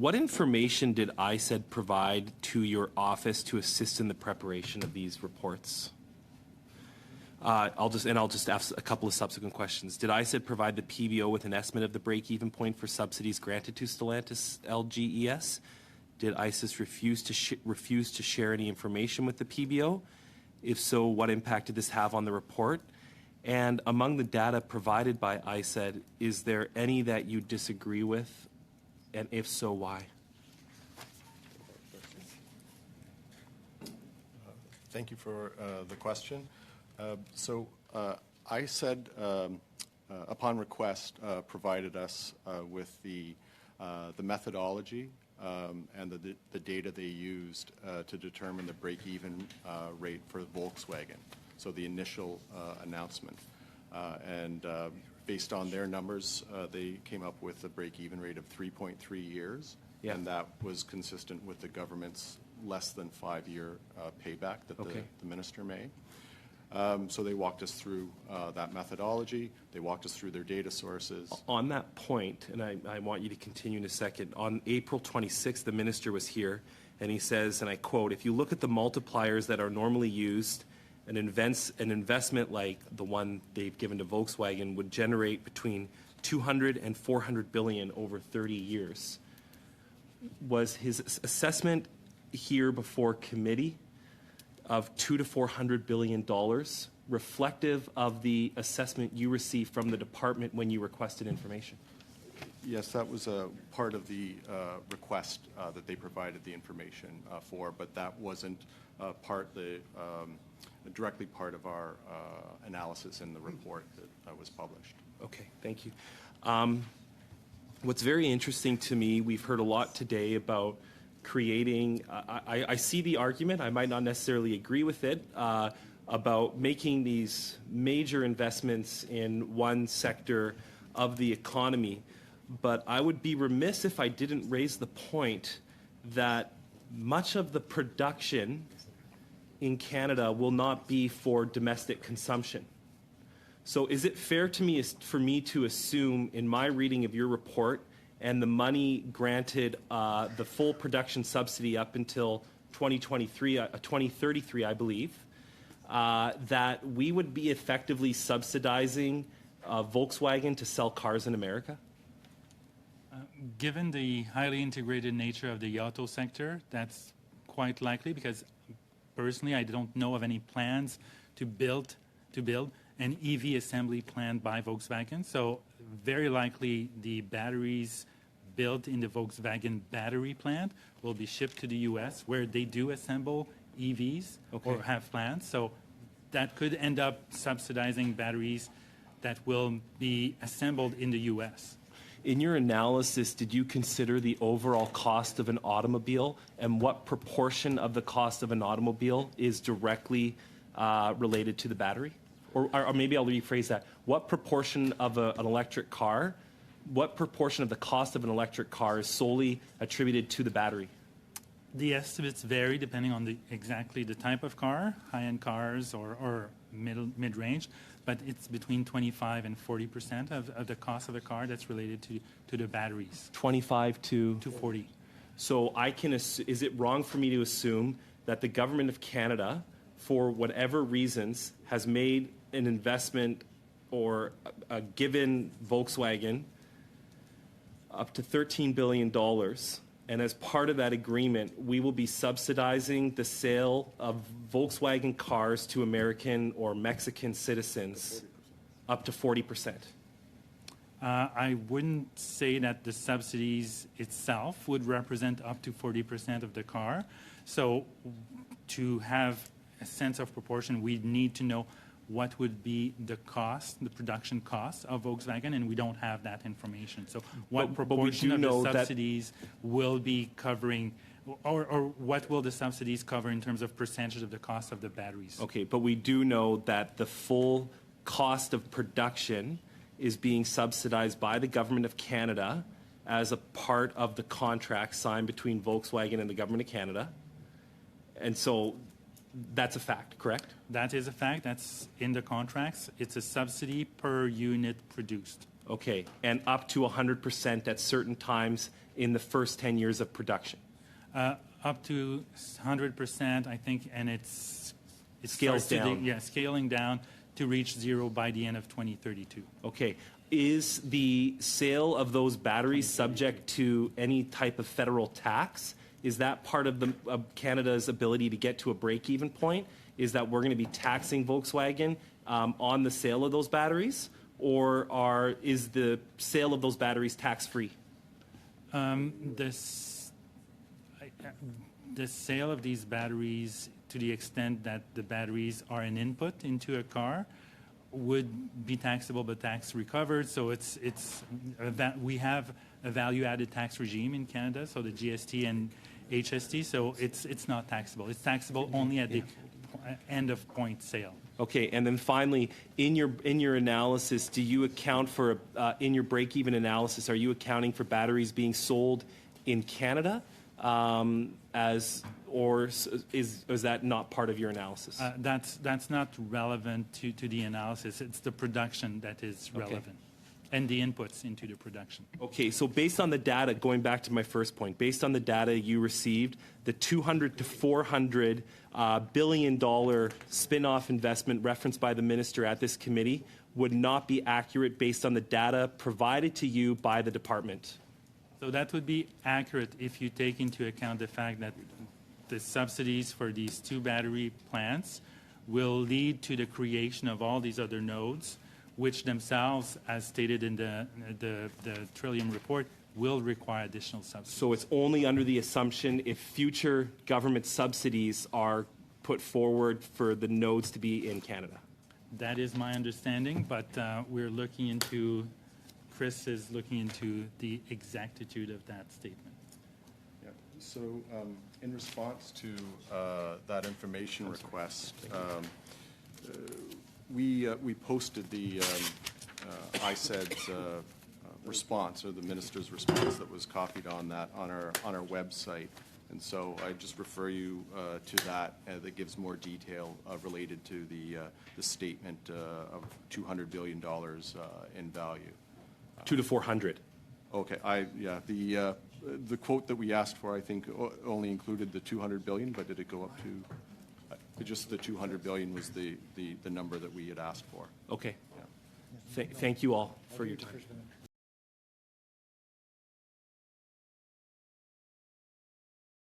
what information did ISED provide to your office to assist in the preparation of these reports? I'll just ask a couple of subsequent questions. Did ISED provide the PBO with an estimate of the break-even point for subsidies granted to Stellantis LGES? Did ISIS refuse to share any information with the PBO? If so, what impact did this have on the report? And among the data provided by ISED, is there any that you disagree with? And if so, why? Thank you for the question. ISED, upon request, provided us with the methodology and the data they used to determine the break-even rate for Volkswagen, so the initial announcement. Based on their numbers, they came up with a break-even rate of 3.3 years, and that was consistent with the government's less than 5-year payback that the minister made. So they walked us through that methodology. They walked us through their data sources. On that point, and I want you to continue in a second, on April 26th, the minister was here, and he says, and I quote, "If you look at the multipliers that are normally used, an investment like the one they've given to Volkswagen would generate between 200 and 400 billion over 30 years." Was his assessment here before committee of $200 to $400 billion reflective of the assessment you received from the department when you requested information? Yes, that was a part of the request that they provided the information for, but that wasn't directly part of our analysis in the report that was published. Okay, thank you. What's very interesting to me, we've heard a lot today about creating, I see the argument, I might not necessarily agree with it, about making these major investments in one sector of the economy. But I would be remiss if I didn't raise the point that much of the production in Canada will not be for domestic consumption. So is it fair for me to assume in my reading of your report and the money granted, the full production subsidy up until 2033, I believe, that we would be effectively subsidizing Volkswagen to sell cars in America? Given the highly integrated nature of the auto sector, that's quite likely, because personally I don't know of any plans to build an EV assembly plant by Volkswagen. So very likely the batteries built in the Volkswagen battery plant will be shipped to the US, where they do assemble EVs or have plants. So that could end up subsidizing batteries that will be assembled in the US. In your analysis, did you consider the overall cost of an automobile and what proportion of the cost of an automobile is directly related to the battery? Or maybe I'll rephrase that. What proportion of an electric car, what proportion of the cost of an electric car is solely attributed to the battery? The estimates vary depending on exactly the type of car, high-end cars or mid-range, but it's between 25 and 40% of the cost of a car that's related to the batteries. 25 to 40. So is it wrong for me to assume that the government of Canada, for whatever reasons, has made an investment or given Volkswagen up to $13 billion, and as part of that agreement, we will be subsidizing the sale of Volkswagen cars to American or Mexican citizens up to 40%? I wouldn't say that the subsidies itself would represent up to 40% of the car. So to have a sense of proportion, we need to know what would be the cost, the production cost of Volkswagen, and we don't have that information. So what proportion of the subsidies will be covering, or what will the subsidies cover in terms of percentage of the cost of the batteries? Okay, but we do know that the full cost of production is being subsidized by the government of Canada as a part of the contract signed between Volkswagen and the government of Canada. And so that's a fact, correct? That is a fact. That's in the contracts. It's a subsidy per unit produced. Okay, and up to 100% at certain times in the first 10 years of production. Up to 100%, I think, and it Scales starts to down. scaling down to reach zero by the end of 2032. Okay. Is the sale of those batteries subject to any type of federal tax? Is that part of Canada's ability to get to a break-even point? Is that we're going to be taxing Volkswagen on the sale of those batteries? Or is the sale of those batteries tax-free? The sale of these batteries, to the extent that the batteries are an input into a car, would be taxable but tax recovered. So we have a value-added tax regime in Canada, so the GST and HST. So it's not taxable. It's taxable only at the end of point sale. Okay, and then finally, in your analysis, do you account for in your break-even analysis? Are you accounting for batteries being sold in Canada, or is that not part of your analysis? That's not relevant to the analysis. It's the production that is relevant, and the inputs into the production. Okay, so based on the data, going back to my first point, based on the data you received, the $200 to $400 billion spin-off investment referenced by the minister at this committee would not be accurate based on the data provided to you by the department. So that would be accurate if you take into account the fact that the subsidies for these two battery plants will lead to the creation of all these other nodes, which themselves, as stated in the Trillium report, will require additional subsidies. So it's only under the assumption if future government subsidies are put forward for the nodes to be in Canada. That is my understanding, but we're looking into, Chris is looking into the exactitude of that statement. Yeah. So in response to that information request, we posted the ISED's response, or the minister's response that was copied on that on our website. And so I just refer you to that. That gives more detail related to the statement of $200 billion in value. 2 to 400. Okay, the quote that we asked for, I think, only included the 200 billion, but did it go up to just the 200 billion was the number that we had asked for? Okay. Yeah. Thank you all for your time.